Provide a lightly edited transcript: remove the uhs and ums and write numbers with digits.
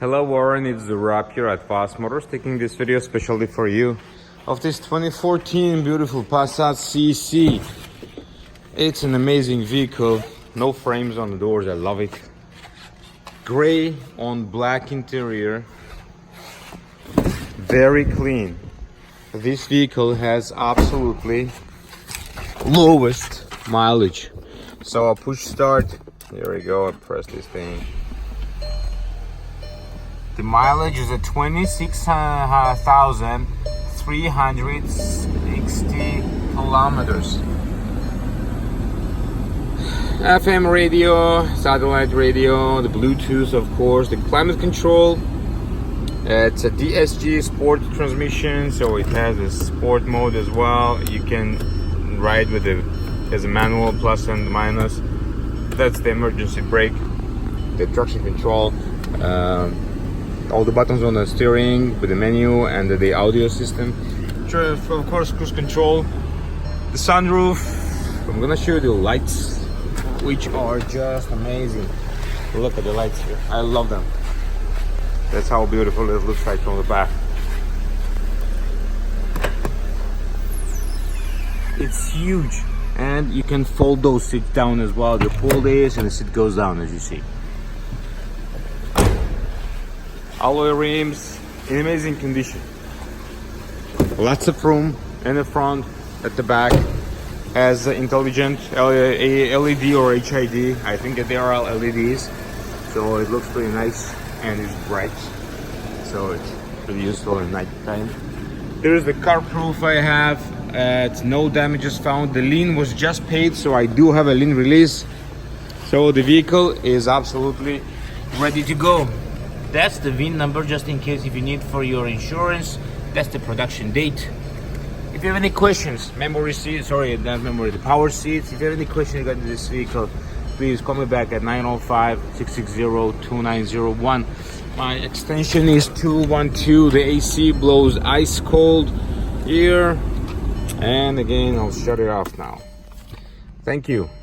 Hello Warren, it's the Rob here at Vos Motors, taking this video especially for you of this 2014 beautiful Passat CC. It's an amazing vehicle, no frames on the doors, I love it. Gray on black interior, very clean. This vehicle has absolutely lowest mileage. So I'll push start, here we go, I press this thing. The mileage is at 26,360 kilometers. FM radio, satellite radio, the Bluetooth of course, the climate control. It's a DSG sport transmission, so it has a sport mode as well. You can ride with it as a manual, plus and minus. That's the emergency brake, the traction control. All the buttons on the steering with the menu and the audio system. Of course, cruise control. The sunroof. I'm gonna show you the lights, which are just amazing. Look at the lights here. I love them. That's how beautiful it looks like from the back. It's huge, and you can fold those seats down as well. You pull this and the seat goes down, as you see. Alloy rims in amazing condition. Lots of room in the front, at the back. Has intelligent LED or HID. I think that they are all LEDs, so it looks pretty nice and it's bright, so it's pretty useful at night time. There is the car proof I have. It's no damages found. The lien was just paid, so I do have a lien release. So the vehicle is absolutely ready to go. That's the VIN number, just in case if you need for your insurance. That's the production date. If you have any questions, memory seats, sorry, not memory, the power seats. If you have any questions regarding this vehicle, please call me back at 905-660-2901. My extension is 212. The AC blows ice cold here. And again, I'll shut it off now. Thank you.